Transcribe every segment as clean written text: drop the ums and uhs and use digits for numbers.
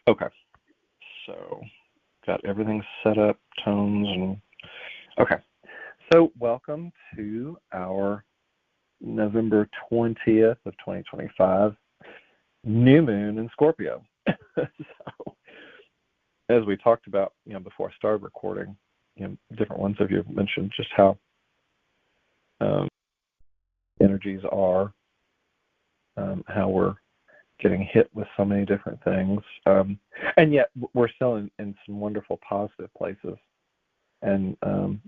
Okay. So, got everything set up, tones, and okay. So, welcome to our November 20th of 2025 new moon in Scorpio. So, as we talked about, before I started recording, different ones of you have mentioned just how energies are, how we're getting hit with so many different things, and yet we're still in some wonderful positive places. And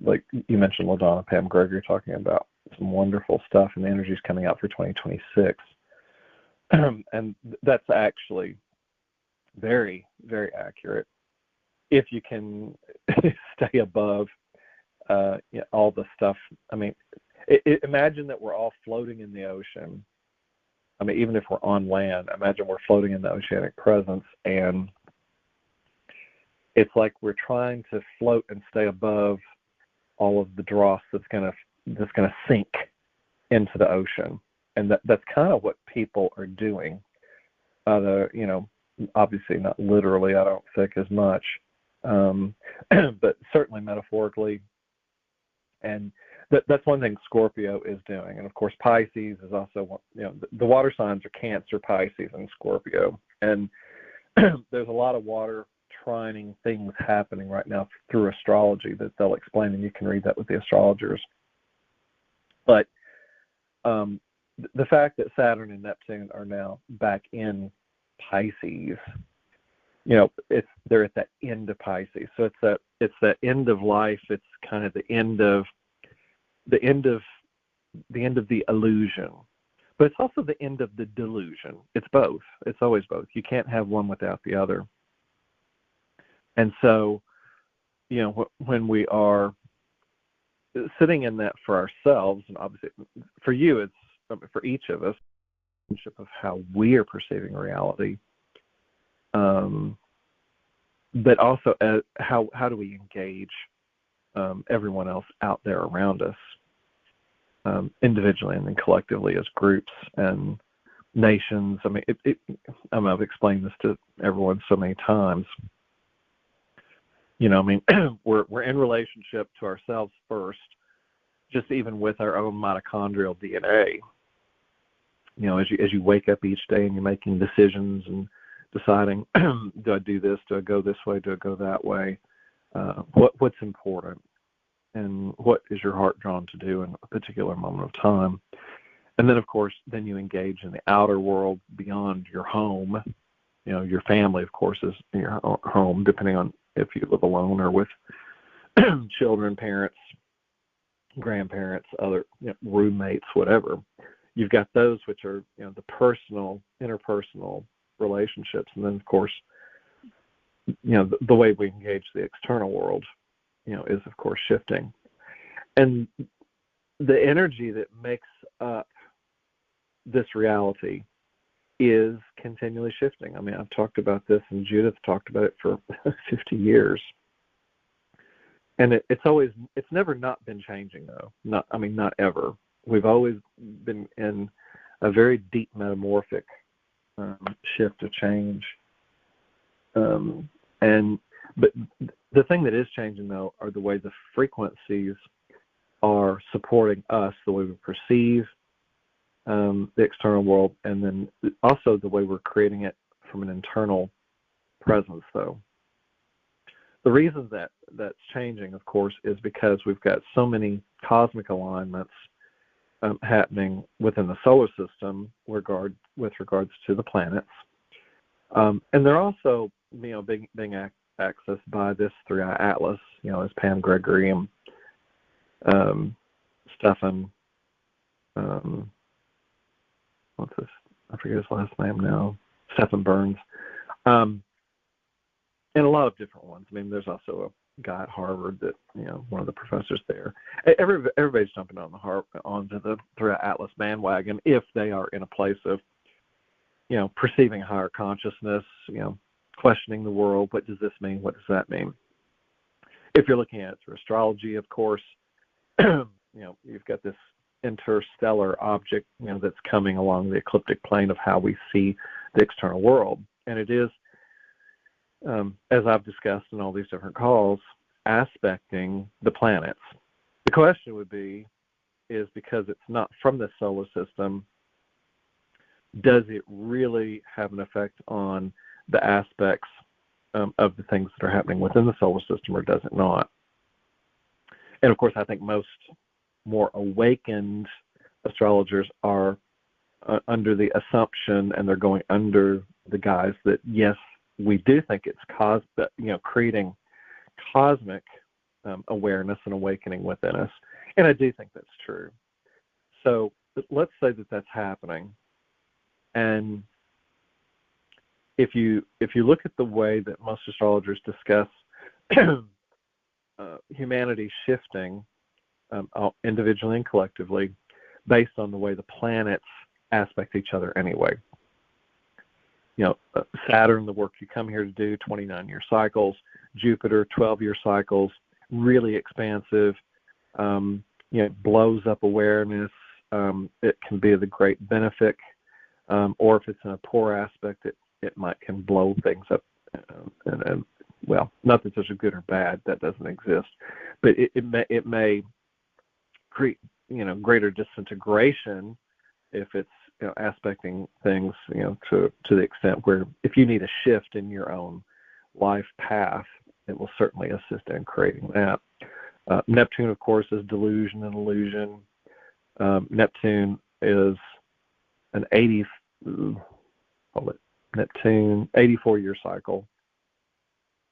like you mentioned, LaDonna, Pam Gregory talking about some wonderful stuff and the energies coming out for 2026, and that's actually very, very accurate. If you can stay above all the stuff, I mean, imagine that we're all floating in the ocean. I mean, even if we're on land, imagine we're floating in the oceanic presence, and it's like we're trying to float and stay above all of the dross that's gonna sink into the ocean, and that's kind of what people are doing. Obviously not literally, I don't think as much, but certainly metaphorically, and that's one thing Scorpio is doing. And of course, Pisces is also the water signs are Cancer, Pisces, and Scorpio, and there's a lot of water trining things happening right now through astrology that they'll explain, and you can read that with the astrologers. But the fact that Saturn and Neptune are now back in Pisces, they're at that end of Pisces. So it's that end of life. It's kind of the end of the illusion, but it's also the end of the delusion. It's both. It's always both. You can't have one without the other. And so, when we are sitting in that for ourselves, and obviously for you, it's for each of us, of how we are perceiving reality, but also how do we engage everyone else out there around us, individually and then collectively as groups and nations. I mean, I've explained this to everyone so many times. We're in relationship to ourselves first, just even with our own mitochondrial DNA. As you wake up each day and you're making decisions and deciding, do I do this? Do I go this way? Do I go that way? What's important? And what is your heart drawn to do in a particular moment of time? And then, of course, then you engage in the outer world beyond your home. Your family, of course, is your home, depending on if you live alone or with children, parents, grandparents, other roommates, whatever. You've got those which are the personal, interpersonal relationships, and then of course the way we engage the external world is of course shifting, and the energy that makes up this reality is continually shifting. I mean, I've talked about this, and Judith talked about it for 50 years. And it's never not been changing, though. Not ever. We've always been in a very deep metamorphic shift of change. But the thing that is changing, though, are the way the frequencies are supporting us, the way we perceive the external world, and then also the way we're creating it from an internal presence, though. The reason that's changing, of course, is because we've got so many cosmic alignments happening within the solar system with regards to the planets. And they're also, being accessed by this 3-eye atlas, as Pam Gregory and Stephen, what's this? I forget his last name now. Stephen Burns. And a lot of different ones. I mean, there's also a guy at Harvard that, one of the professors there. Everybody's jumping onto the 3-eye atlas bandwagon if they are in a place of, perceiving higher consciousness, questioning the world. What does this mean? What does that mean? If you're looking at it through astrology, of course, you've got this interstellar object, that's coming along the ecliptic plane of how we see the external world. And it is as I've discussed in all these different calls, aspecting the planets. The question would be, is because it's not from the solar system, does it really have an effect on the aspects of the things that are happening within the solar system, or does it not? And of course, I think most more awakened astrologers are under the assumption, and they're going under the guise that yes, we do think it's creating cosmic awareness and awakening within us, and I do think that's true. So let's say that that's happening, and if you look at the way that most astrologers discuss humanity shifting individually and collectively based on the way the planets aspect each other anyway. Saturn, the work you come here to do, 29-year cycles. Jupiter, 12-year cycles, really expansive. Blows up awareness. It can be of a great benefit, or if it's in a poor aspect, it can blow things up. Well, not that there's a good or bad, that doesn't exist, but it may create greater disintegration if it's aspecting things to the extent where if you need a shift in your own life path, it will certainly assist in creating that. Neptune, of course, is delusion and illusion. Neptune is an 84-year cycle.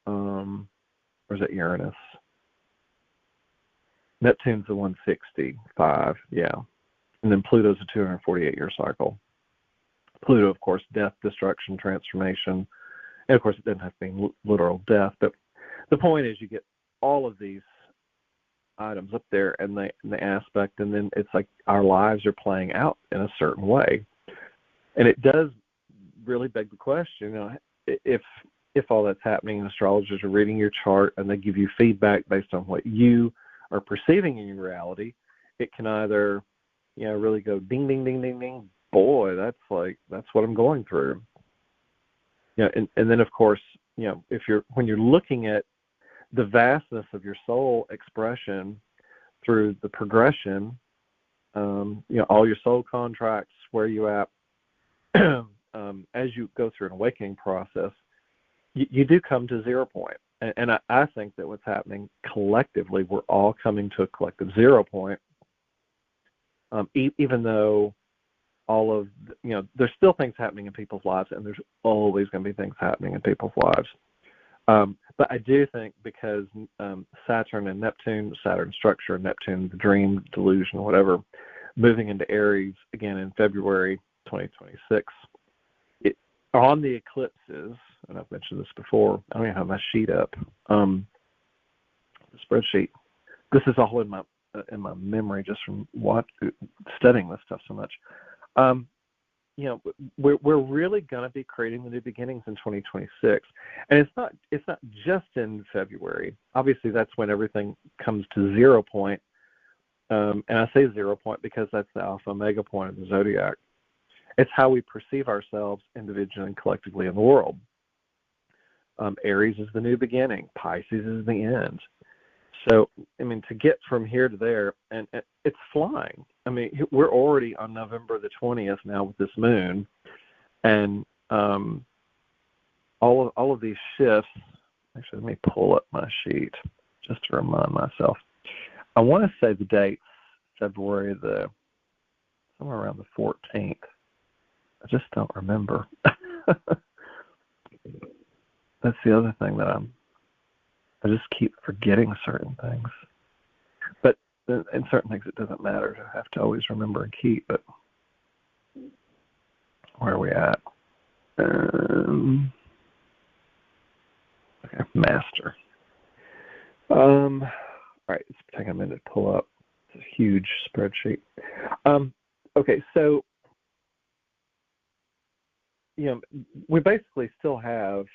Or is it Uranus? Neptune's the 165, yeah. And then Pluto's a 248-year cycle. Pluto, of course, death, destruction, transformation. And, of course, it doesn't have to be literal death. But the point is you get all of these items up there and the aspect, and then it's like our lives are playing out in a certain way. And it does really beg the question, if all that's happening and astrologers are reading your chart and they give you feedback based on what you are perceiving in your reality, it can either really go ding, ding, ding, ding, ding. Boy, that's what I'm going through. And then of course, when you're looking at the vastness of your soul expression through the progression, all your soul contracts, where you at, as you go through an awakening process, you do come to 0 point. And I think that what's happening collectively, we're all coming to a collective 0 point. Even though all of there's still things happening in people's lives, and there's always going to be things happening in people's lives. But I do think because Saturn and Neptune, Saturn structure, Neptune the dream, delusion, whatever, moving into Aries again in February 2026. On the eclipses, and I've mentioned this before, I don't even have my sheet up, the spreadsheet. This is all in my memory just from studying this stuff so much. We're really going to be creating the new beginnings in 2026, and it's not just in February. Obviously, that's when everything comes to 0 point, and I say 0 point because that's the alpha omega point of the zodiac. It's how we perceive ourselves individually and collectively in the world. Aries is the new beginning. Pisces is the end. So, to get from here to there, and it's flying. We're already on November the 20th now with this moon, and all of these shifts. Actually, let me pull up my sheet just to remind myself. I want to say the date, February somewhere around the 14th. I just don't remember. That's the other thing that I just keep forgetting certain things. But in certain things, it doesn't matter to have to always remember and keep. But where are we at? Okay, master. All right, it's taking a minute to pull up. It's a huge spreadsheet. Okay, so we basically still have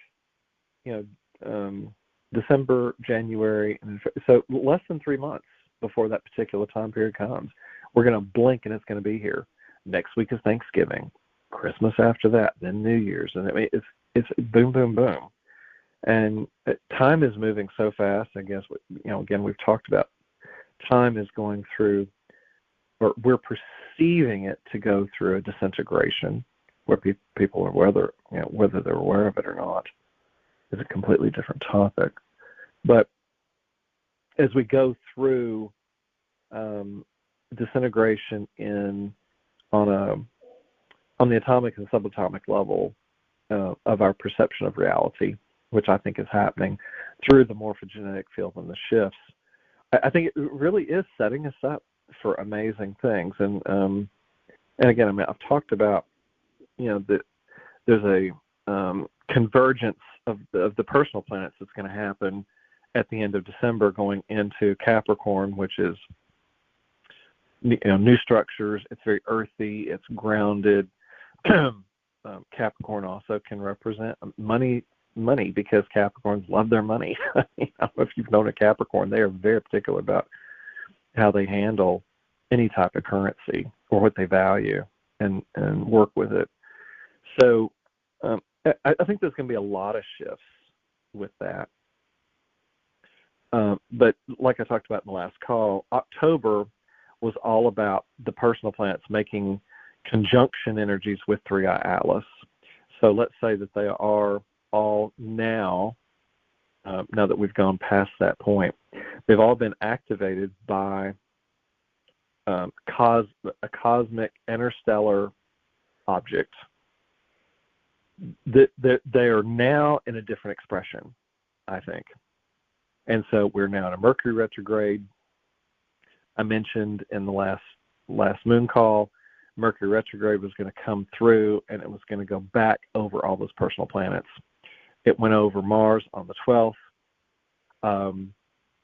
December, January, and so less than 3 months before that particular time period comes. We're going to blink and it's going to be here. Next week is Thanksgiving, Christmas after that, then New Year's, and it's boom, boom, boom. And time is moving so fast. I guess, again, we've talked about time is going through, or we're perceiving it to go through a disintegration, where people are, whether they're aware of it or not, is a completely different topic. But as we go through disintegration on the atomic and subatomic level of our perception of reality, which I think is happening through the morphogenetic field and the shifts, I think it really is setting us up for amazing things. And again, I mean, I've talked about, that there's a convergence of the personal planets that's going to happen at the end of December, going into Capricorn, which is new structures. It's very earthy. It's grounded. Capricorn also can represent money because Capricorns love their money. If you've known a Capricorn, they are very particular about how they handle any type of currency or what they value and work with it. So I think there's going to be a lot of shifts with that. But like I talked about in the last call, October was all about the personal planets making conjunction energies with 3i Atlas. So let's say that they are all now that we've gone past that point, they've all been activated by a cosmic interstellar object. They are now in a different expression, I think. And so we're now in a Mercury retrograde. I mentioned in the last moon call, Mercury retrograde was going to come through and it was going to go back over all those personal planets. It went over Mars on the 12th.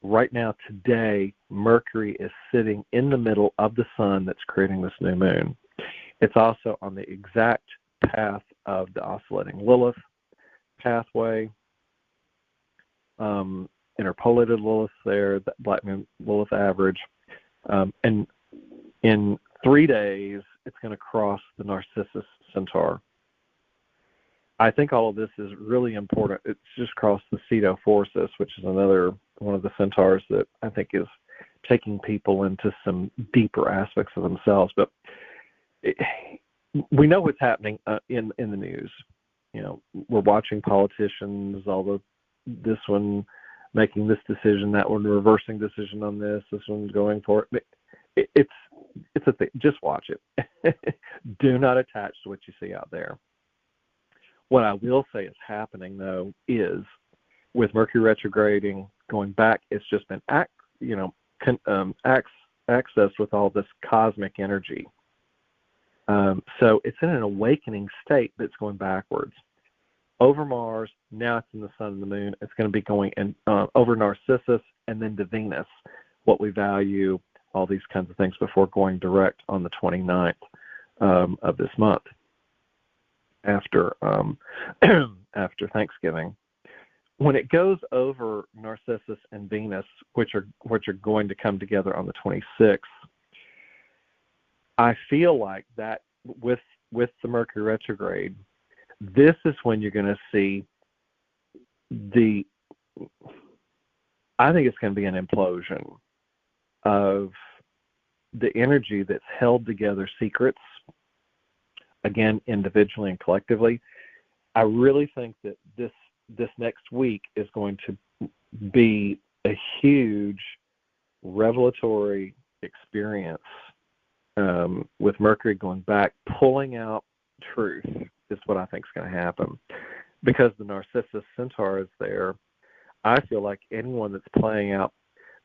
Right now, today, Mercury is sitting in the middle of the sun that's creating this new moon. It's also on the exact path of the oscillating Lilith pathway. Interpolated Lilith there, that Black Moon Lilith average. And in 3 days, it's going to cross the Narcissus Centaur. I think all of this is really important. It's just crossed the Ceto Forcis, which is another one of the centaurs that I think is taking people into some deeper aspects of themselves. But we know what's happening in the news. We're watching politicians, this one making this decision, that one reversing decision on this one going for it. It's a thing. Just watch it. Do not attach to what you see out there. What I will say is happening, though, is with Mercury retrograding, going back, it's just been accessed with all this cosmic energy. So it's in an awakening state that's going backwards. Over Mars, now it's in the sun and the moon. It's going to be going over Narcissus and then to Venus, what we value, all these kinds of things, before going direct on the 29th of this month after Thanksgiving. When it goes over Narcissus and Venus, which are going to come together on the 26th, I feel like that with the Mercury retrograde, this is when you're going to see I think it's going to be an implosion of the energy that's held together secrets, again, individually and collectively. I really think that this next week is going to be a huge revelatory experience with Mercury going back, pulling out truth is what I think is going to happen. Because the Narcissus Centaur is there, I feel like anyone that's playing out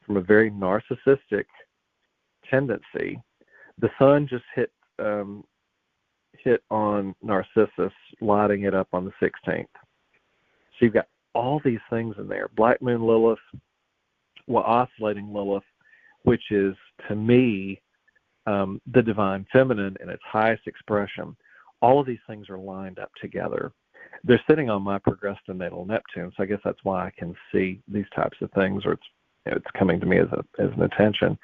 from a very narcissistic tendency, the sun just hit on Narcissus, lighting it up on the 16th. So you've got all these things in there. Black Moon Lilith, oscillating Lilith, which is, to me, the divine feminine in its highest expression. All of these things are lined up together. They're sitting on my progrestinatal Neptune, so I guess that's why I can see these types of things, or it's coming to me as an attention.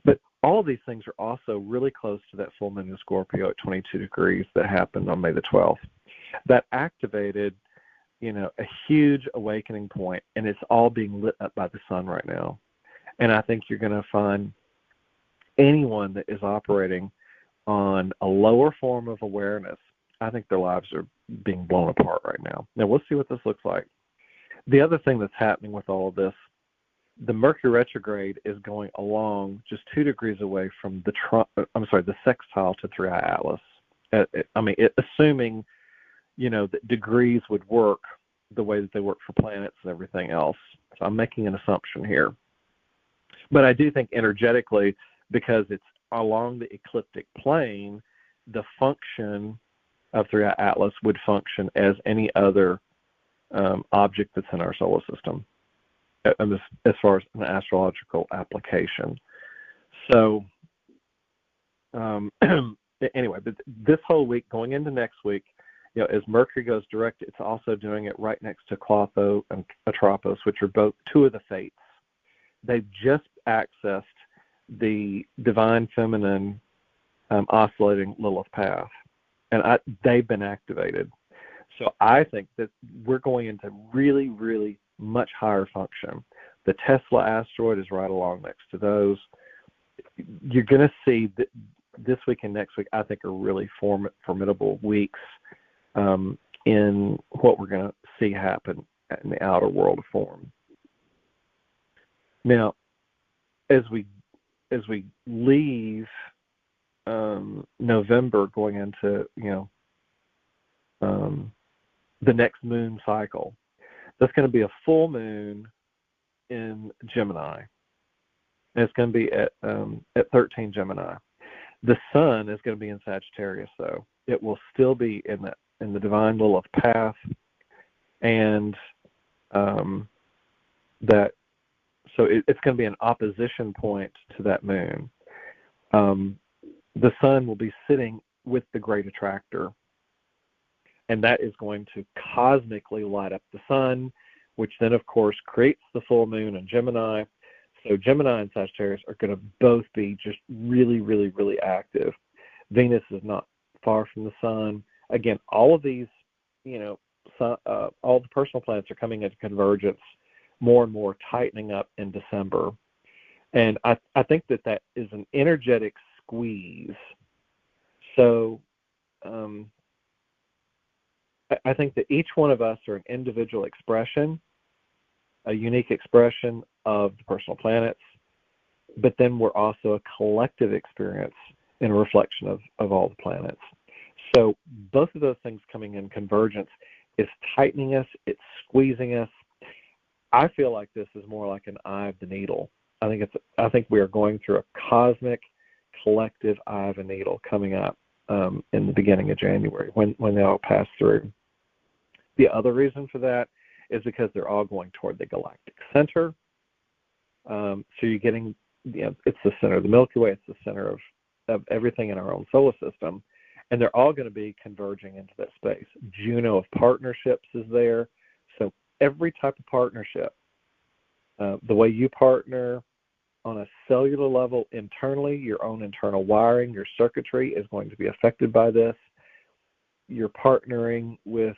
But all of these things are also really close to that full moon in Scorpio at 22 degrees that happened on May the 12th. That activated a huge awakening point, and it's all being lit up by the sun right now. And I think you're going to find anyone that is operating on a lower form of awareness, I think their lives are being blown apart right now. Now, we'll see what this looks like. The other thing that's happening with all of this, the Mercury retrograde is going along just 2 degrees away from the sextile to 3i Atlas. Assuming, that degrees would work the way that they work for planets and everything else. So I'm making an assumption here. But I do think energetically, because it's along the ecliptic plane, the function of 3i Atlas would function as any other object that's in our solar system, as far as an astrological application. So anyway, but this whole week, going into next week, as Mercury goes direct, it's also doing it right next to Clotho and Atropos, which are both 2 of the fates. They've just accessed the divine feminine oscillating Lilith path, and they've been activated. So I think that we're going into really, really much higher function. The Tesla asteroid is right along next to those. You're going to see that this week and next week, I think, are really formidable weeks in what we're going to see happen in the outer world of form. Now, as we leave November, going into the next moon cycle, that's going to be a full moon in Gemini. And it's going to be at 13 Gemini. The sun is going to be in Sagittarius, though. It will still be in the divine Lilith path, and it's going to be an opposition point to that moon. The sun will be sitting with the great attractor, and that is going to cosmically light up the sun, which then, of course, creates the full moon in Gemini. So Gemini and Sagittarius are going to both be just really, really, really active. Venus is not far from the sun. Again, all of these, all the personal planets are coming into convergence more and more, tightening up in December. And I think that is an energetic squeeze. So I think that each one of us are an individual expression, a unique expression of the personal planets, but then we're also a collective experience in a reflection of all the planets. So both of those things coming in convergence is tightening us, it's squeezing us. I feel like this is more like an eye of the needle. I think we are going through a cosmic collective eye of a needle coming up in the beginning of January when they all pass through. The other reason for that is because they're all going toward the galactic center. So you're getting, it's the center of the Milky Way, it's the center of everything in our own solar system, and they're all going to be converging into that space. Juno of partnerships is there. So every type of partnership, the way you partner on a cellular level internally, your own internal wiring, your circuitry is going to be affected by this. You're partnering with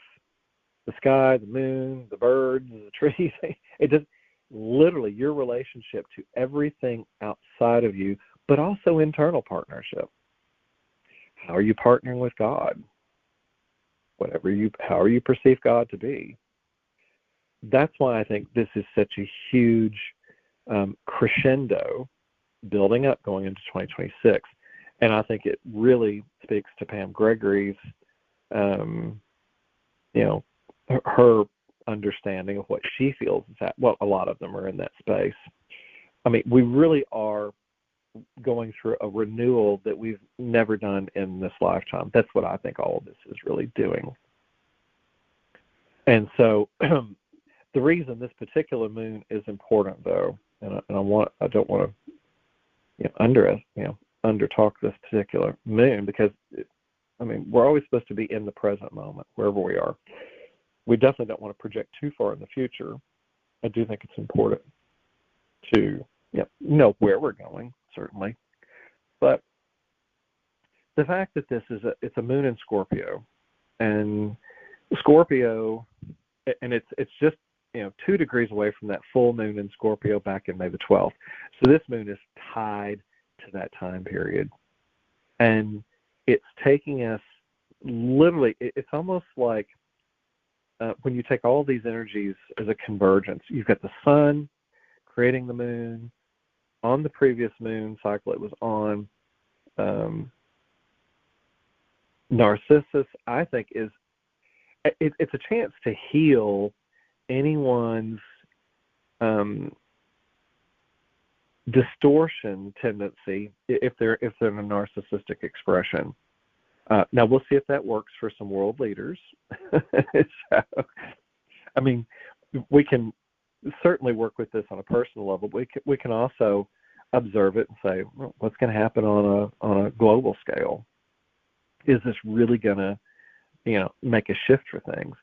the sky, the moon, the birds, the trees. It just literally your relationship to everything outside of you, but also internal partnership. How are you partnering with God? However you perceive God to be. That's why I think this is such a huge crescendo building up going into 2026. And I think it really speaks to Pam Gregory's, her understanding of what she feels is that, well, a lot of them are in that space. I mean, we really are going through a renewal that we've never done in this lifetime. That's what I think all of this is really doing. And so the reason this particular moon is important, though, and I don't want to undertalk this particular moon, because we're always supposed to be in the present moment wherever we are. We definitely don't want to project too far in the future. I do think it's important to know where we're going, certainly. But the fact that it's a moon in Scorpio, and Scorpio and it's just 2 degrees away from that full moon in Scorpio back in May the 12th. So this moon is tied to that time period, and it's taking us literally. It's almost like when you take all these energies as a convergence. You've got the sun creating the moon. On the previous moon cycle, it was on. Narcissus, I think, it's a chance to heal anyone's distortion tendency if they're in a narcissistic expression. Now we'll see if that works for some world leaders. So, I mean, we can certainly work with this on a personal level. But we can also observe it and say, well, what's going to happen on a global scale? Is this really going to, make a shift for things?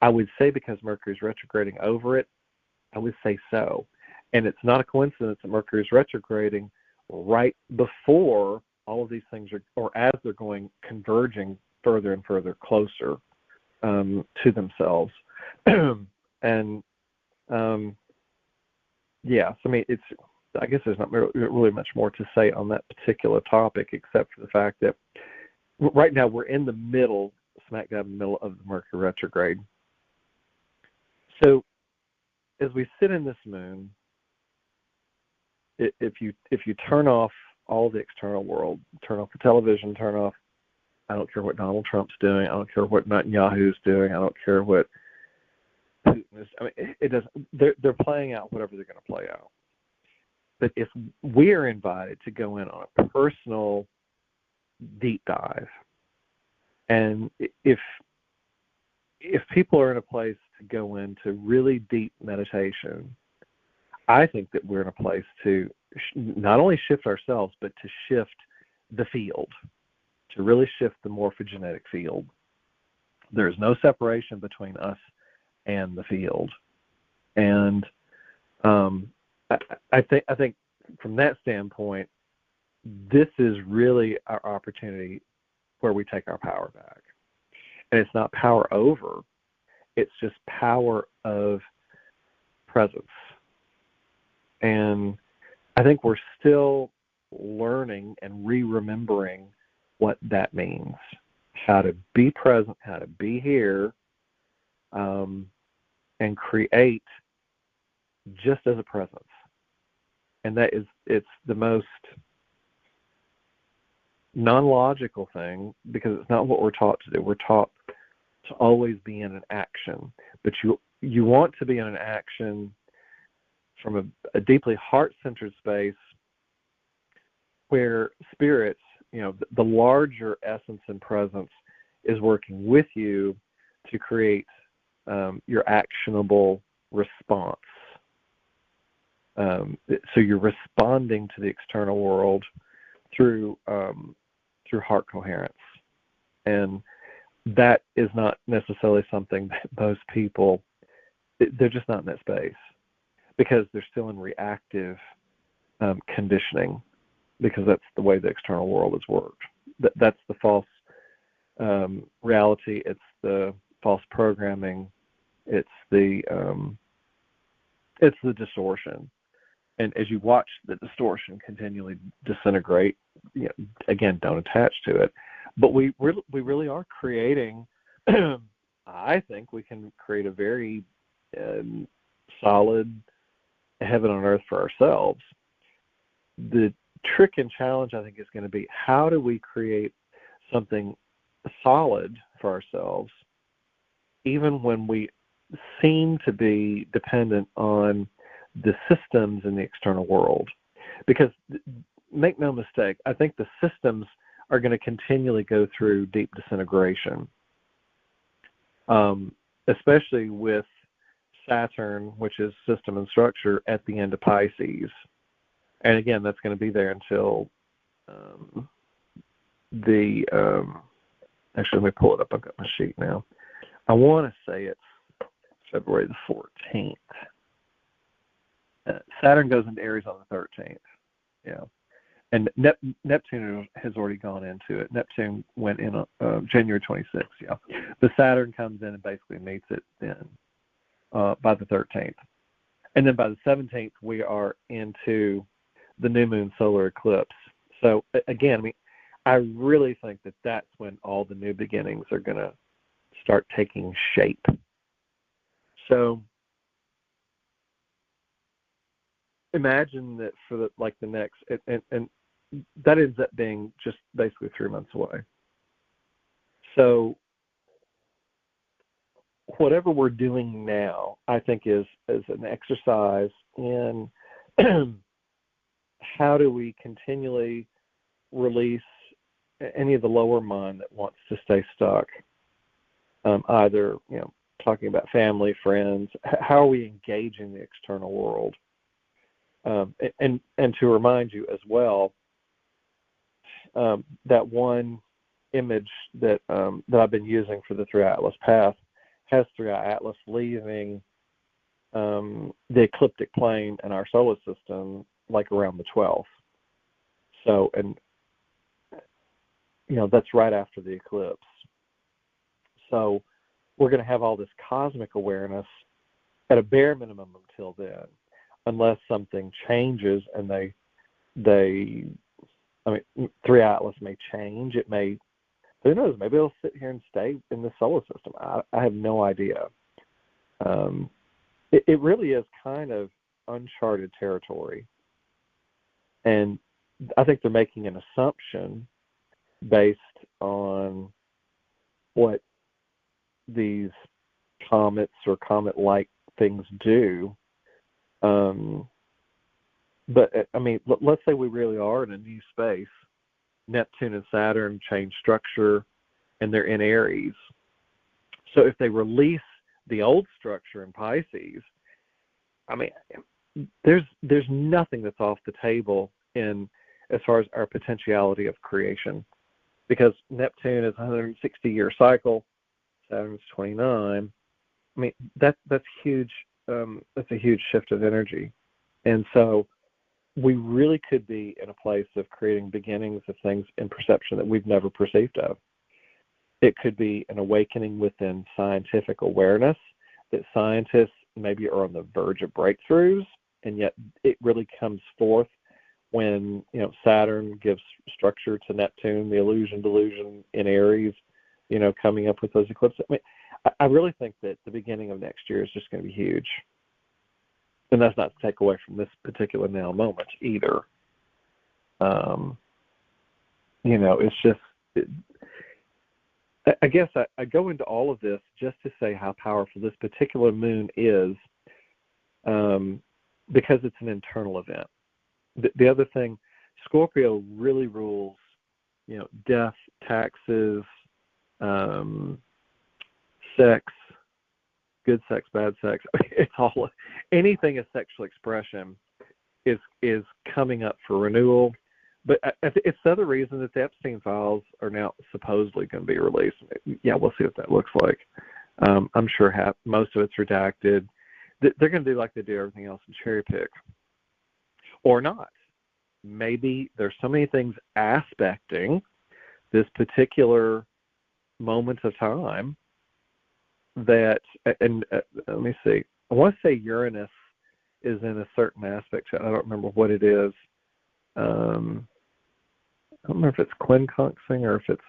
I would say because Mercury's retrograding over it, I would say so. And it's not a coincidence that Mercury's retrograding right before all of these things or as they're converging further and further closer to themselves. And yeah, so I mean, I guess there's not really much more to say on that particular topic except for the fact that right now we're in the middle, smack dab in the middle of the Mercury retrograde. So as we sit in this moon, if you turn off all the external world, turn off the television, I don't care what Donald Trump's doing, I don't care what Netanyahu's doing, I don't care what Putin is. I mean, it doesn't. They're playing out whatever they're going to play out. But if we're invited to go in on a personal deep dive, and if people are in a place to go into really deep meditation, I think that we're in a place to not only shift ourselves, but to shift the field, to really shift the morphogenetic field. There's no separation between us and the field, and I think from that standpoint, this is really our opportunity where we take our power back. And it's not power over, it's just power of presence. And I think we're still learning and re-remembering what that means, how to be present, how to be here, and create just as a presence. And it's the most non-logical thing because it's not what we're taught to do. We're taught to always be in an action, but you want to be in an action from a deeply heart-centered space where spirits, the larger essence and presence is working with you to create your actionable response. So you're responding to the external world through heart coherence, and that is not necessarily something that most people, they're just not in that space because they're still in reactive conditioning, because that's the way the external world has worked. That's the false reality. It's the false programming. It's the distortion. And as you watch the distortion continually disintegrate, again, don't attach to it. But we really are creating. I think we can create a very solid heaven on earth for ourselves. The trick and challenge, I think, is going to be how do we create something solid for ourselves, even when we seem to be dependent on the systems in the external world. Because make no mistake, I think the systems are going to continually go through deep disintegration, especially with Saturn, which is system and structure, at the end of Pisces. And again, that's going to be there until actually, let me pull it up. I've got my sheet now. I want to say it's February the 14th. Saturn goes into Aries on the 13th. Yeah. And Neptune has already gone into it. Neptune went in January 26th. Yeah. But Saturn comes in and basically meets it then. by the 13th. And then by the 17th, we are into the new moon solar eclipse. So again, I mean, I really think that that's when all the new beginnings are going to start taking shape. So imagine that for the next, and that ends up being just basically 3 months away. So whatever we're doing now, I think is an exercise in how do we continually release any of the lower mind that wants to stay stuck, either, talking about family, friends, how are we engaging the external world? And to remind you as well, that one image that I've been using for the 3-Atlas path has 3-Atlas leaving the ecliptic plane in our solar system like around the 12th. So, and that's right after the eclipse. So we're going to have all this cosmic awareness at a bare minimum until then, unless something changes and they 3-Atlas may change. It may, who knows, maybe it'll sit here and stay in the solar system. I have no idea. It really is kind of uncharted territory. And I think they're making an assumption based on what these comets or comet-like things do. But, I mean, let's say we really are in a new space. Neptune and Saturn change structure, and they're in Aries. So if they release the old structure in Pisces, I mean, there's nothing that's off the table in as far as our potentiality of creation, because Neptune is a 160-year cycle, Saturn's 29. I mean, that's huge. That's a huge shift of energy, and so we really could be in a place of creating beginnings of things in perception that we've never perceived of. It could be an awakening within scientific awareness that scientists maybe are on the verge of breakthroughs, and yet it really comes forth when Saturn gives structure to Neptune, the delusion in Aries, coming up with those eclipses. I mean, I really think that the beginning of next year is just going to be huge. And that's not to take away from this particular now moment either. It's just, I guess I go into all of this just to say how powerful this particular moon is, because it's an internal event. The other thing, Scorpio really rules, death, taxes, sex, good sex, bad sex. It's all, anything as sexual expression is coming up for renewal. But it's the other reason that the Epstein files are now supposedly going to be released. Yeah, we'll see what that looks like. I'm sure most of it's redacted. They're going to do like they do everything else and cherry pick. Or not. Maybe there's so many things aspecting this particular moment of time that, and let me see, I want to say Uranus is in a certain aspect. I don't remember what it is. I don't remember if it's quincunxing or if it's,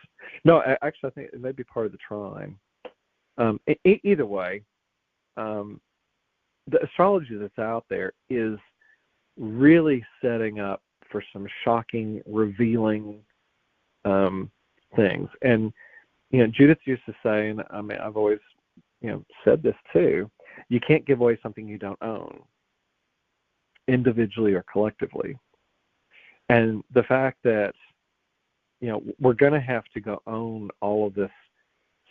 no, actually I think it may be part of the trine. Either way, the astrology that's out there is really setting up for some shocking, revealing things. And, Judith used to say, and I mean, I've always, said this too, you can't give away something you don't own, individually or collectively. And the fact that, we're going to have to go own all of this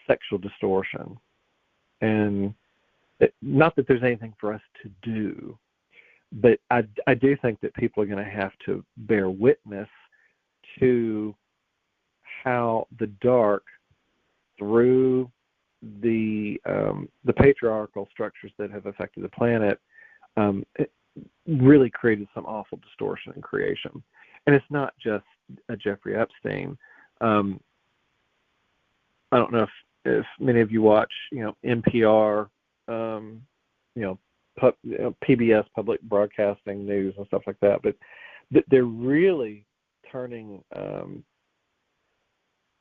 sexual distortion. And not that there's anything for us to do, but I do think that people are going to have to bear witness to how the dark, through the patriarchal structures that have affected the planet, it really created some awful distortion in creation. And it's not just a Jeffrey Epstein. I don't know if many of you watch, NPR, PBS, public broadcasting news and stuff like that. But they're really turning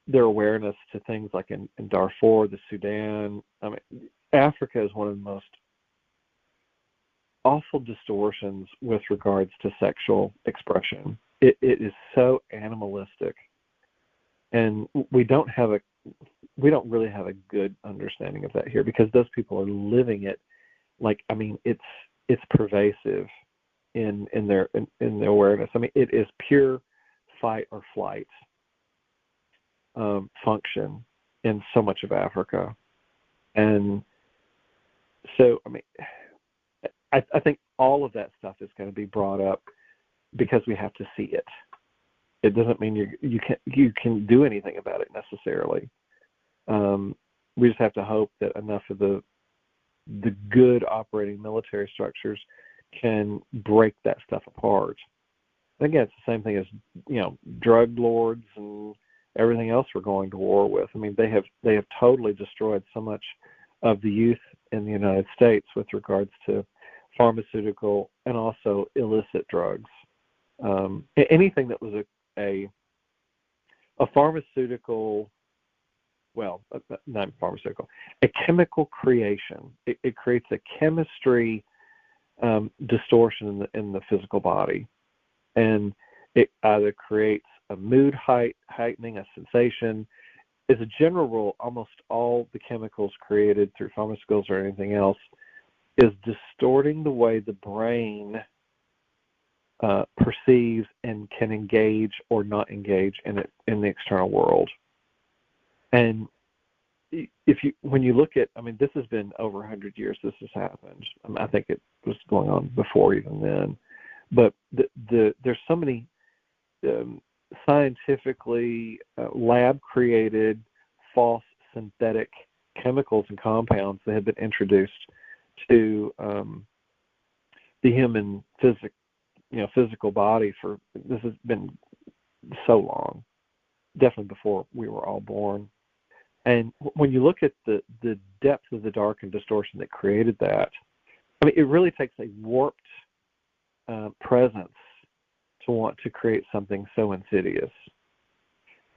their awareness to things like in Darfur, the Sudan. I mean, Africa is one of the most awful distortions with regards to sexual expression. It is so animalistic, and we don't really have a good understanding of that here, because those people are living it. Like, I mean, it's pervasive in their awareness. I mean, it is pure fight or flight function in so much of Africa. And so, I mean, I think all of that stuff is going to be brought up because we have to see it. It doesn't mean you can do anything about it necessarily. We just have to hope that enough of the good operating military structures can break that stuff apart. Again, it's the same thing as drug lords and everything else we're going to war with. I mean, they have totally destroyed so much of the youth in the United States with regards to pharmaceutical and also illicit drugs. Anything that was a pharmaceutical, well, not pharmaceutical, a chemical creation. It creates a chemistry distortion in the physical body, and it either creates a mood heightening, a sensation. As a general rule, almost all the chemicals created through pharmaceuticals or anything else is distorting the way the brain perceives and can engage or not engage in the external world. And when you look at, I mean, this has been over 100 years this has happened. I think it was going on before even then. But there's so many scientifically lab-created false synthetic chemicals and compounds that have been introduced to the human physical body for, this has been so long, definitely before we were all born. And when you look at the depth of the dark and distortion that created that, I mean, it really takes a warped presence to want to create something so insidious.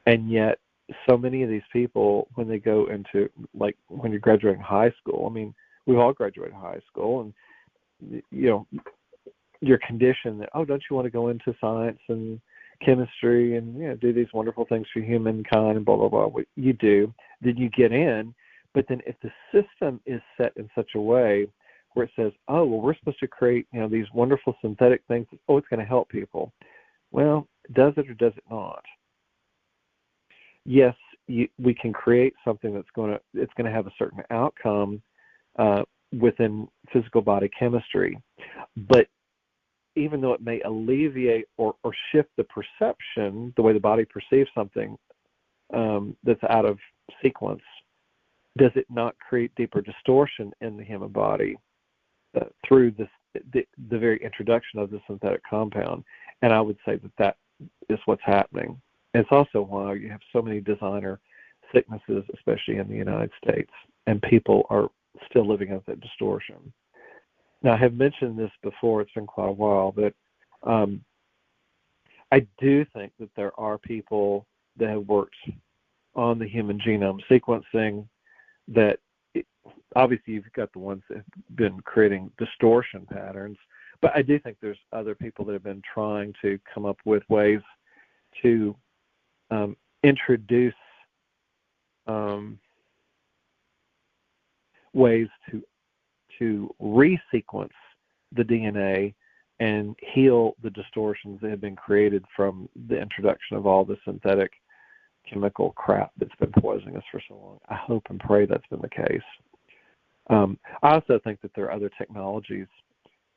And yet, so many of these people, when they go into, like, when you're graduating high school, I mean, we've all graduated high school, and, you're conditioned that, oh, don't you want to go into science and chemistry and do these wonderful things for humankind and blah, blah, blah. Well, you do. Then you get in. But then if the system is set in such a way where it says, oh, well, we're supposed to create these wonderful synthetic things, oh, it's going to help people. Well, does it or does it not? Yes, we can create something that's going to have a certain outcome within physical body chemistry. But even though it may alleviate or shift the perception, the way the body perceives something that's out of sequence, does it not create deeper distortion in the human body through the very introduction of the synthetic compound? And I would say that is what's happening. And it's also why you have so many designer sicknesses, especially in the United States, and people are still living with that distortion. Now, I have mentioned this before, it's been quite a while, but I do think that there are people that have worked on the human genome sequencing that, obviously you've got the ones that have been creating distortion patterns, but I do think there's other people that have been trying to come up with ways to introduce ways to resequence the DNA and heal the distortions that have been created from the introduction of all the synthetic chemical crap that's been poisoning us for so long. I hope and pray that's been the case. I also think that there are other technologies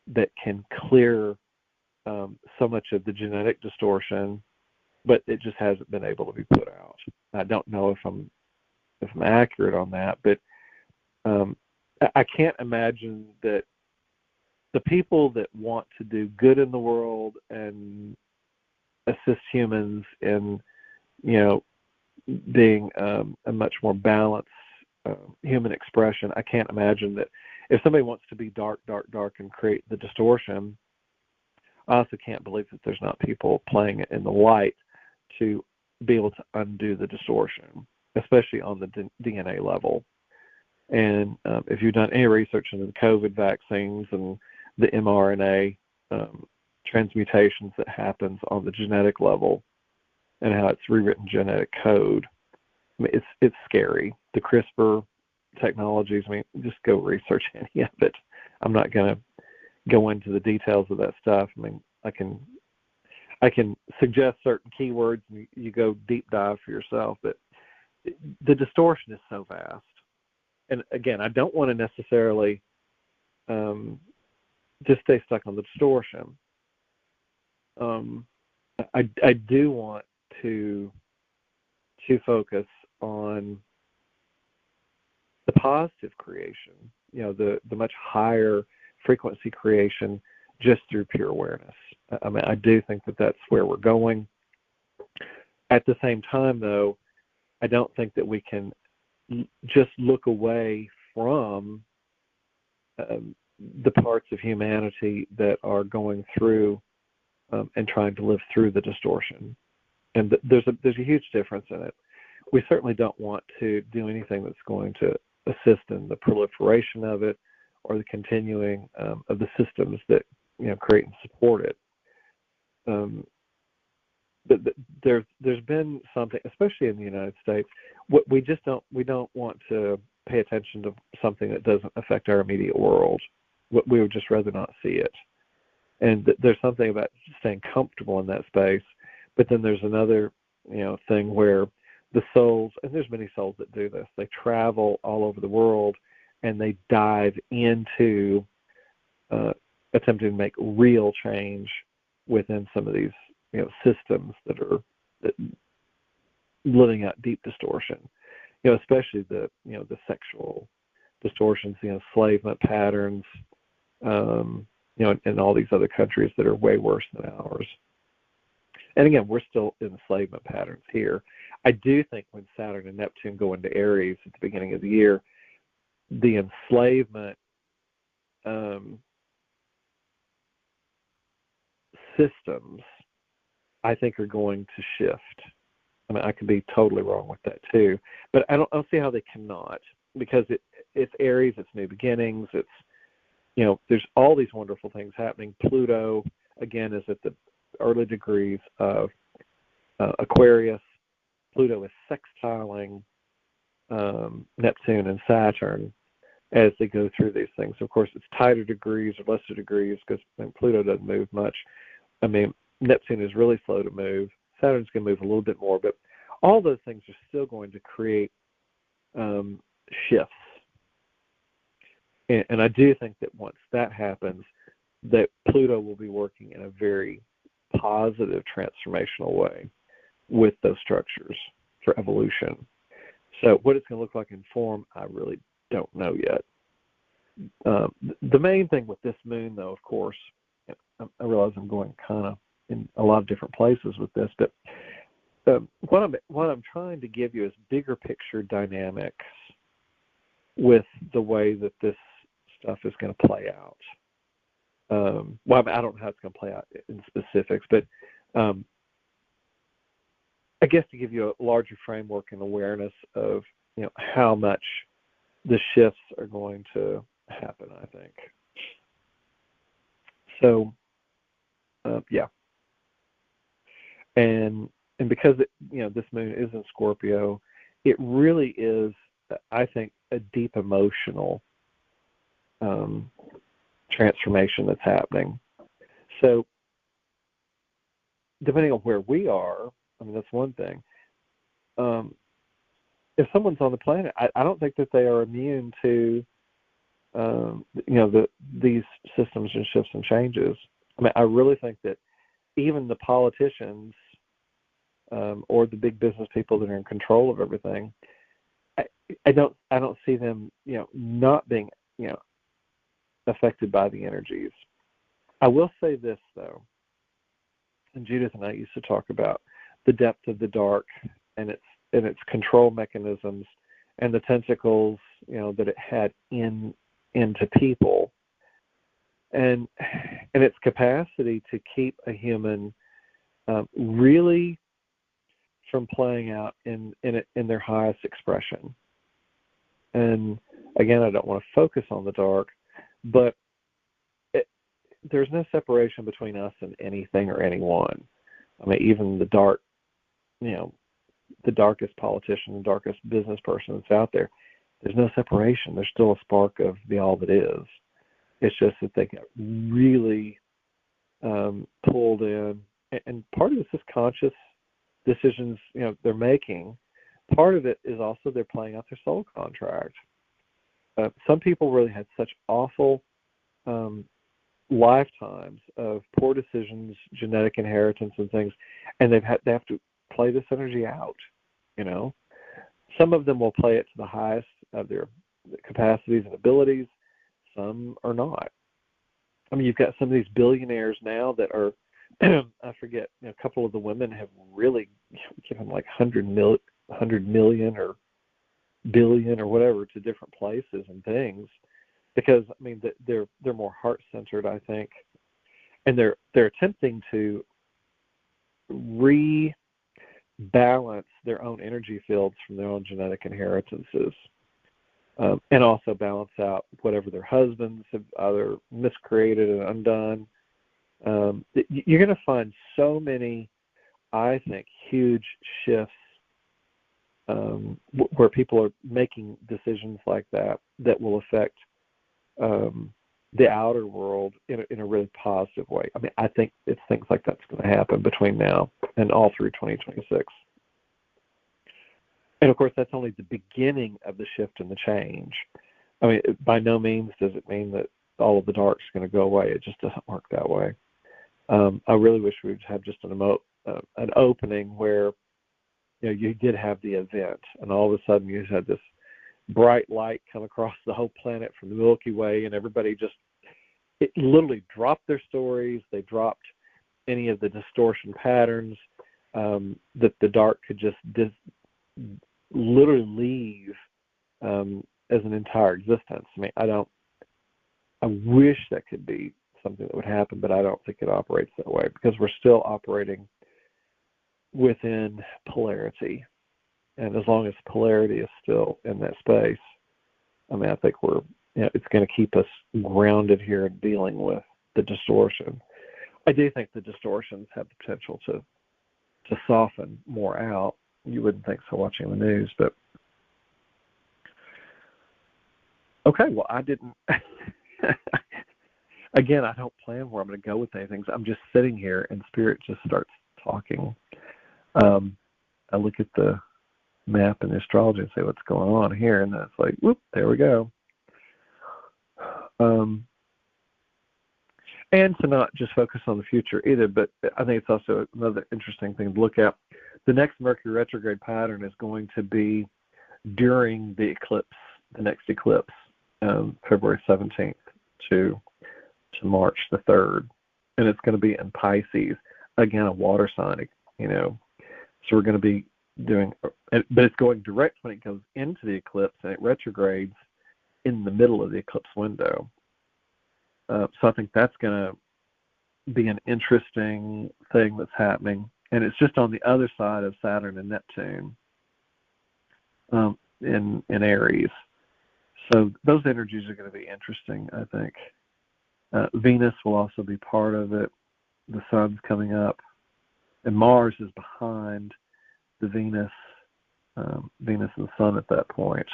that can clear so much of the genetic distortion, but it just hasn't been able to be put out. I don't know if I'm accurate on that, but I can't imagine that the people that want to do good in the world and assist humans in, being a much more balanced human expression, I can't imagine that if somebody wants to be dark, dark, dark and create the distortion, I also can't believe that there's not people playing it in the light to be able to undo the distortion, especially on the DNA level. And if you've done any research into the COVID vaccines and the mRNA transmutations that happens on the genetic level and how it's rewritten genetic code, I mean, it's scary. The CRISPR technologies, I mean, just go research any of it. I'm not going to go into the details of that stuff. I mean, I can suggest certain keywords and you go deep dive for yourself, but the distortion is so vast. And again, I don't want to necessarily just stay stuck on the distortion. I do want to focus on the positive creation, the much higher frequency creation just through pure awareness. I mean, I do think that that's where we're going. At the same time, though, I don't think that we can just look away from the parts of humanity that are going through and trying to live through the distortion. And there's a huge difference in it. We certainly don't want to do anything that's going to assist in the proliferation of it or the continuing of the systems that create and support it. But there's been something, especially in the United States, we don't want to pay attention to something that doesn't affect our immediate world. We would just rather not see it. And there's something about staying comfortable in that space. But then there's another thing where the souls, and there's many souls that do this, they travel all over the world and they dive into attempting to make real change within some of these systems that are living out deep distortion. Especially the sexual distortions, enslavement patterns, in all these other countries that are way worse than ours. And again, we're still in enslavement patterns here. I do think when Saturn and Neptune go into Aries at the beginning of the year, the enslavement systems, I think, are going to shift. I mean, I could be totally wrong with that too, but I don't see how they cannot, because it's Aries, it's new beginnings, it's there's all these wonderful things happening. Pluto again is at the early degrees of Aquarius. Pluto is sextiling Neptune and Saturn as they go through these things. Of course, it's tighter degrees or lesser degrees because Pluto doesn't move much. I mean, Neptune is really slow to move. Saturn's going to move a little bit more, but all those things are still going to create shifts. And I do think that once that happens, that Pluto will be working in a very positive transformational way with those structures for evolution. So what it's going to look like in form, I really don't know yet. The main thing with this moon, though, of course, I realize I'm going kind of in a lot of different places with this, but what I'm trying to give you is bigger picture dynamics with the way that this stuff is going to play out. Well, I don't know how it's going to play out in specifics, but I guess to give you a larger framework and awareness of how much the shifts are going to happen, I think. So, yeah, and because this moon is in Scorpio, it really is, I think, a deep emotional transformation that's happening. So, depending on where we are, I mean, that's one thing. If someone's on the planet, I don't think that they are immune to, these systems and shifts and changes. I mean, I really think that even the politicians or the big business people that are in control of everything, I don't see them, not being, affected by the energies. I will say this though, and Judith and I used to talk about the depth of the dark and its control mechanisms and the tentacles, that it had in into people, and its capacity to keep a human really from playing out in their highest expression. And again, I don't want to focus on the dark, but there's no separation between us and anything or anyone. I mean, even the darkest politician, the darkest business person that's out there, there's no separation. There's still a spark of the all that is. It's just that they get really pulled in, and part of this is conscious decisions they're making. Part of it is also they're playing out their soul contract. Some people really had such awful lifetimes of poor decisions, genetic inheritance, and things, and they have to play this energy out. Some of them will play it to the highest of their capacities and abilities. Some are not. I mean, you've got some of these billionaires now that are, I forget, a couple of the women have really given like 100 million or billion or whatever to different places and things, because I mean they're more heart centered, I think, and they're attempting to rebalance their own energy fields from their own genetic inheritances. And also balance out whatever their husbands have either miscreated and undone. You're going to find so many, I think, huge shifts where people are making decisions like that will affect the outer world in a really positive way. I mean, I think it's things like that's going to happen between now and all through 2026. And of course, that's only the beginning of the shift and the change. I mean, by no means does it mean that all of the dark's going to go away. It just doesn't work that way. I really wish we would have just an opening where you did have the event, and all of a sudden you had this bright light come across the whole planet from the Milky Way, and everybody it literally dropped their stories. They dropped any of the distortion patterns that the dark could just literally leave as an entire existence. I mean, I wish that could be something that would happen, but I don't think it operates that way, because we're still operating within polarity. And as long as polarity is still in that space, I mean, I think it's going to keep us grounded here in dealing with the distortion. I do think the distortions have the potential to soften more out. You wouldn't think so watching the news, but okay. Well, I didn't. Again, I don't plan where I'm going to go with anything. I'm just sitting here, and Spirit just starts talking. I look at the map and the astrology and say, what's going on here? And then it's like, whoop, there we go. And to not just focus on the future either, but I think it's also another interesting thing to look at. The next Mercury retrograde pattern is going to be during the eclipse, the next eclipse, February 17th to March the 3rd. And it's going to be in Pisces, again, a water sign, So we're going to be doing, but it's going direct when it goes into the eclipse, and it retrogrades in the middle of the eclipse window. So I think that's going to be an interesting thing that's happening. And it's just on the other side of Saturn and Neptune in Aries. So those energies are going to be interesting, I think. Venus will also be part of it. The sun's coming up. And Mars is behind the Venus and the sun at that point.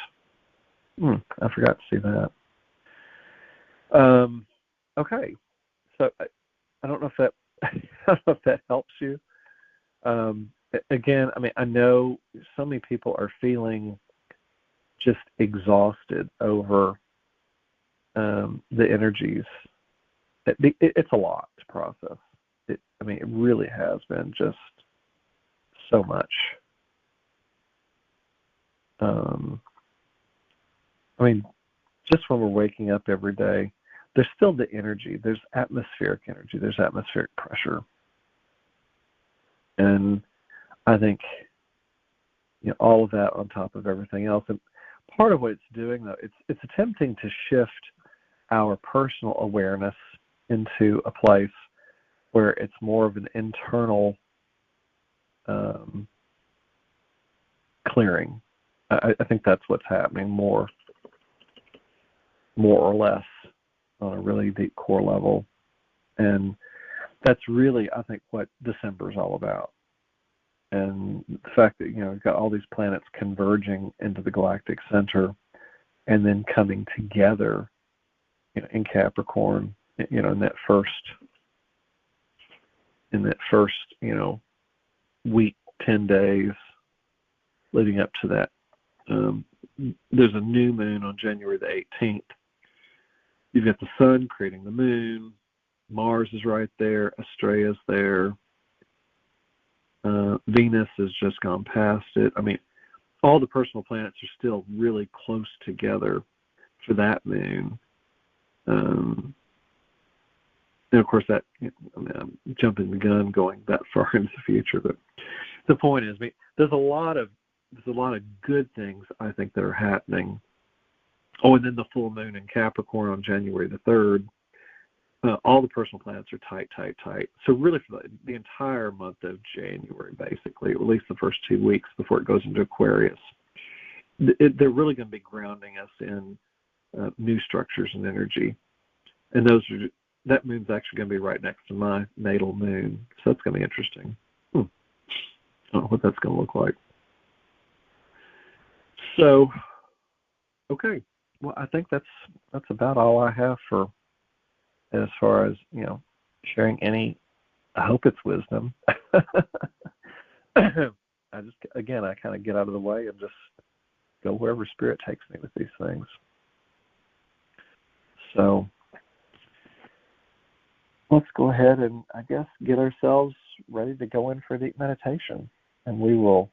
I forgot to see that. Okay. So I don't know if that I don't know if that helps you. Again, I mean, I know so many people are feeling just exhausted over the energies. It's a lot to process. It really has been just so much. Just when we're waking up every day, there's still the energy. There's atmospheric energy. There's atmospheric pressure. And I think all of that on top of everything else. And part of what it's doing, though, it's attempting to shift our personal awareness into a place where it's more of an internal clearing. I think that's what's happening more or less on a really deep core level. And that's really, I think, what December is all about. And the fact that, we've got all these planets converging into the galactic center and then coming together, in Capricorn, in that first, week, 10 days leading up to that. There's a new moon on January the 18th. You've got the sun creating the moon. Mars is right there. Astrea's there. Venus has just gone past it. I mean, all the personal planets are still really close together for that moon. And of course, that I'm jumping the gun going that far into the future, but the point is, there's a lot of good things I think that are happening. Oh, and then the full moon in Capricorn on January the 3rd. All the personal planets are tight. So really for the entire month of January, basically, or at least the first 2 weeks before it goes into Aquarius, they're really going to be grounding us in new structures and energy. And that moon's actually going to be right next to my natal moon. So that's going to be interesting. I don't know what that's going to look like. So, okay. Well, I think that's about all I have for as far as, sharing any, I hope it's wisdom. I kind of get out of the way and just go wherever Spirit takes me with these things. So let's go ahead and, I guess, get ourselves ready to go in for a deep meditation. And we will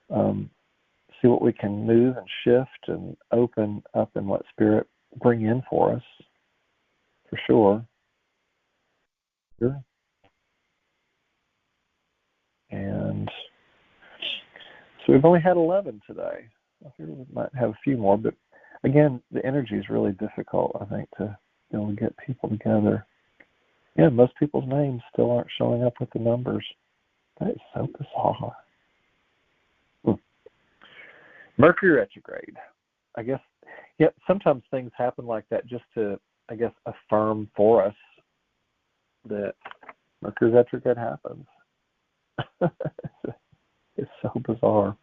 see what we can move and shift and open up and let Spirit bring in for us, for sure. Sure. And so we've only had 11 today. I figure we might have a few more, but again, the energy is really difficult, I think, to be able to get people together. Yeah, most people's names still aren't showing up with the numbers. That is so bizarre. Mercury retrograde. I guess, sometimes things happen like that just to, I guess, affirm for us that Mercury retrograde happens. It's so bizarre.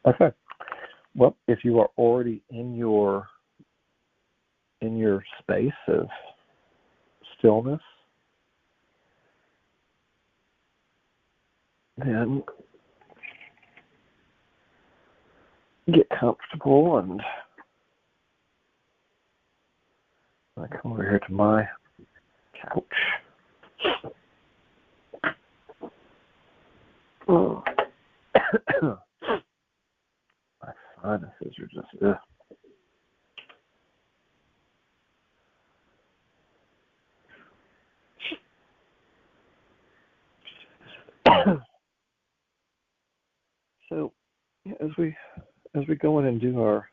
Okay. Well, if you are already in your space of stillness, then get comfortable, and I come over here to my couch. Oh. My sinuses are just So, as we go in and do our,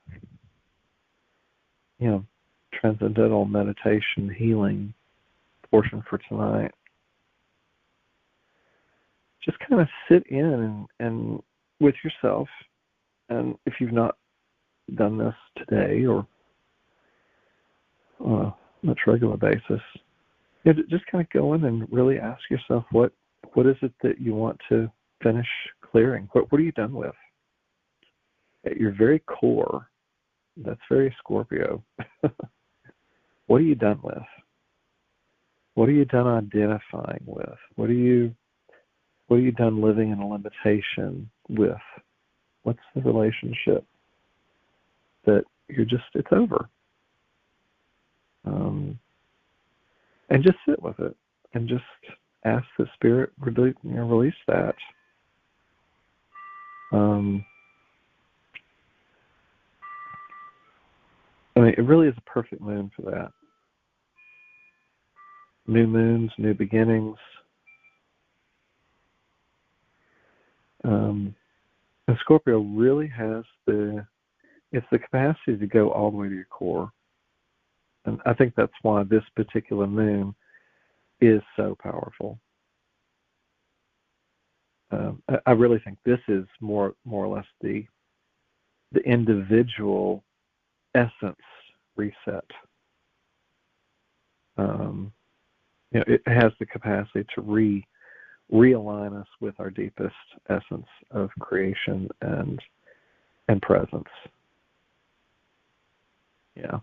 transcendental meditation healing portion for tonight, just kind of sit in and with yourself. And if you've not done this today or on a much regular basis, just kind of go in and really ask yourself, what is it that you want to finish clearing? What are you done with? At your very core, that's very Scorpio. What are you done with? What are you done identifying with? What are you done living in a limitation with? What's the relationship that it's over? And just sit with it and just ask the Spirit release that. It really is a perfect moon for that. New moons, new beginnings. And Scorpio really has the It's the capacity to go all the way to your core. And I think that's why this particular moon is so powerful. I really think this is more or less the individual essence reset. It has the capacity to realign us with our deepest essence of creation and presence. Yeah.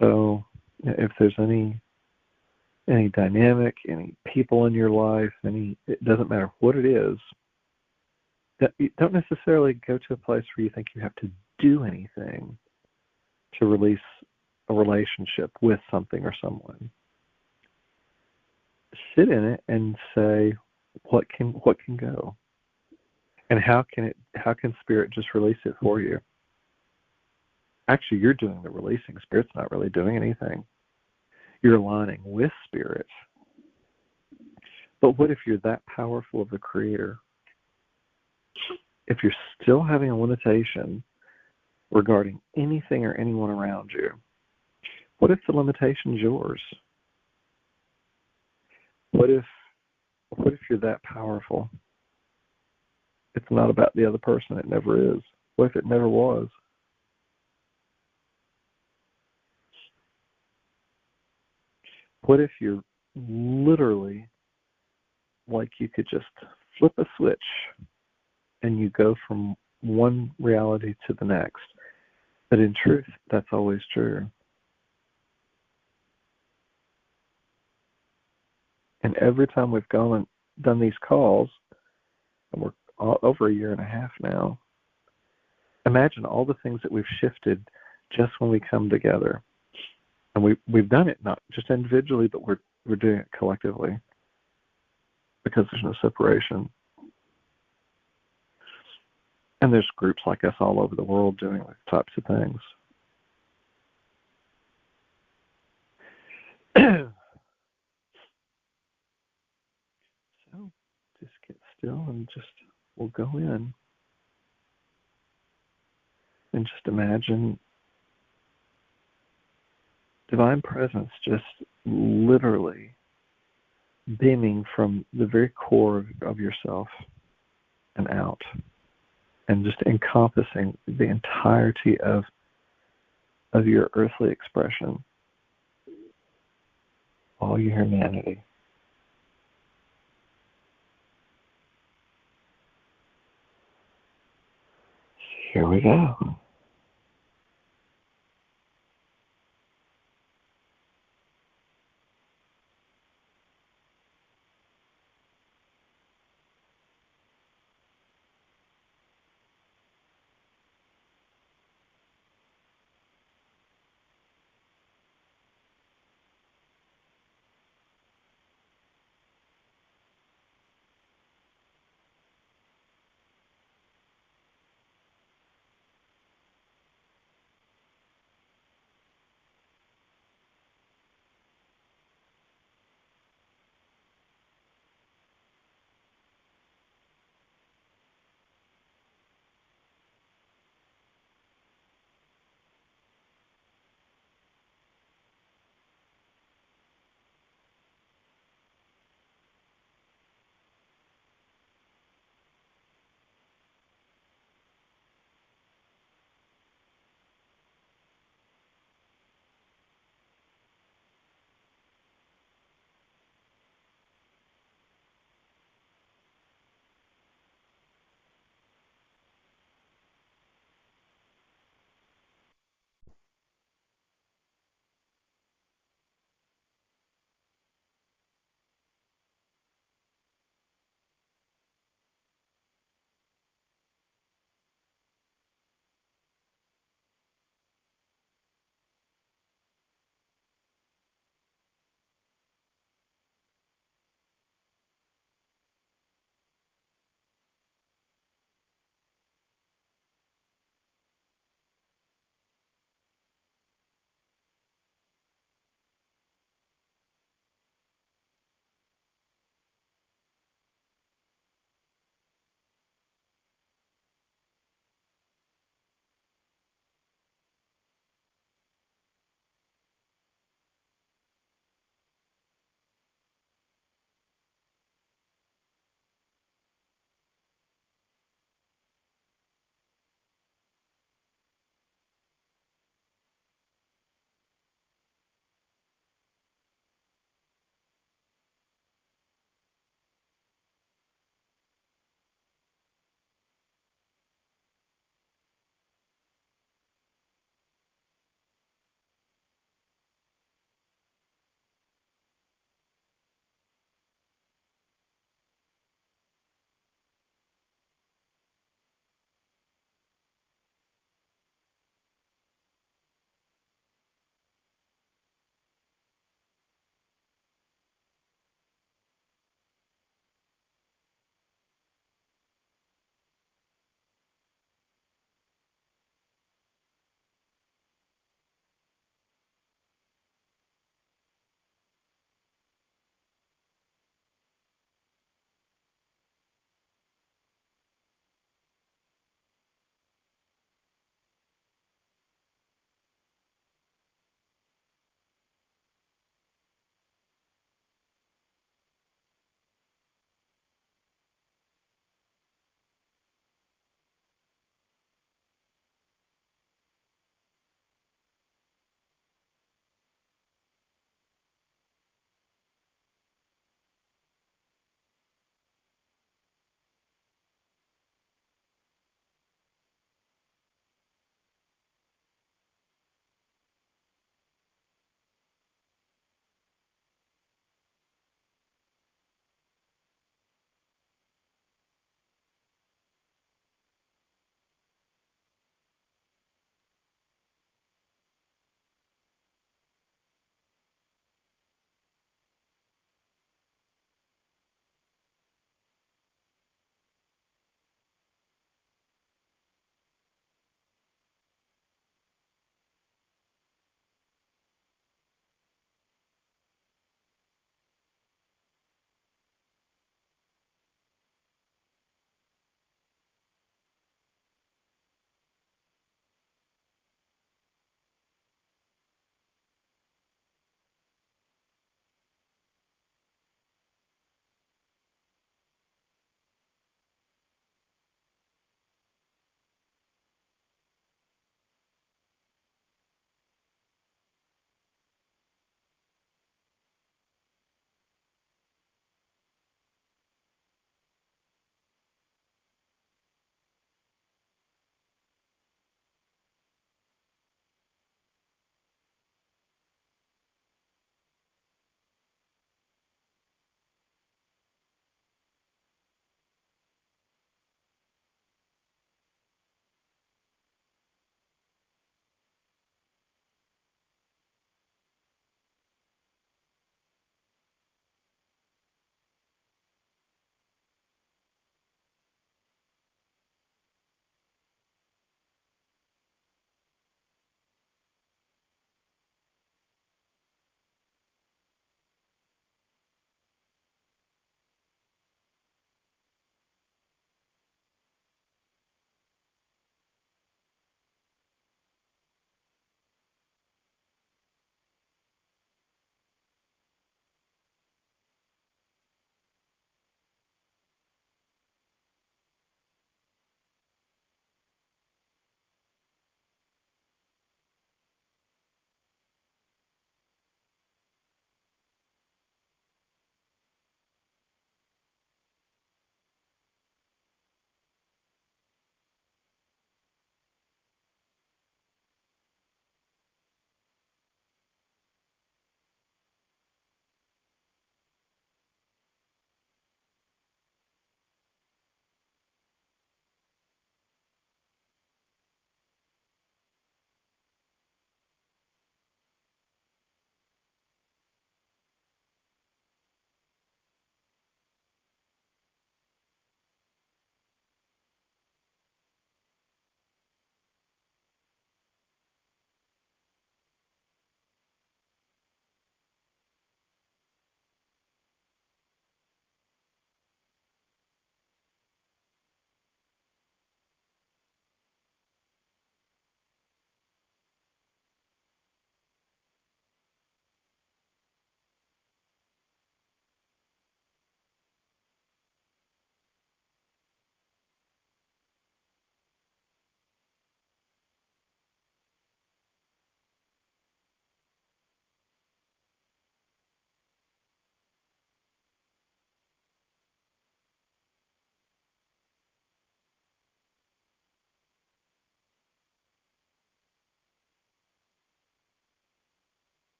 So if there's any dynamic, any people in your life, it doesn't matter what it is, that you don't necessarily go to a place where you think you have to do anything to release a relationship with something or someone. Sit in it and say, what can go? And how can Spirit just release it for you? Actually, you're doing the releasing. Spirit's not really doing anything. You're aligning with Spirit. But what if you're that powerful of a creator? If you're still having a limitation regarding anything or anyone around you, what if the limitation is yours? What if you're that powerful? It's not about the other person. It never is. What if it never was? What if you're literally like you could just flip a switch and you go from one reality to the next? But in truth, that's always true. And every time we've gone and done these calls, and we're over a year and a half now, imagine all the things that we've shifted just when we come together. And we've done it not just individually, but we're doing it collectively because there's no separation. And there's groups like us all over the world doing these types of things. So just get still and we'll go in. And just imagine Divine Presence just literally beaming from the very core of yourself and out, and just encompassing the entirety of your earthly expression, all your humanity. Here we go.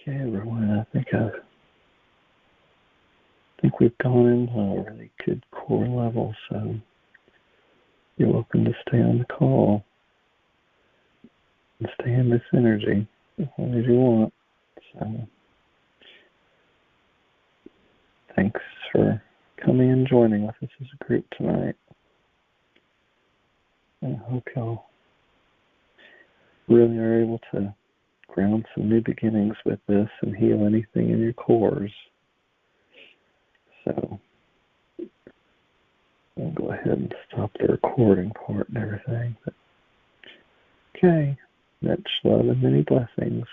Okay, everyone. I think we've gone into a really good core level, so you're welcome to stay on the call and stay in this energy as long as you want. So, thanks for coming and joining with us as a group tonight. And I hope y'all really are able to ground some new beginnings with this and heal anything in your cores. So I'll go ahead and stop the recording part and everything. But, okay, much love and many blessings.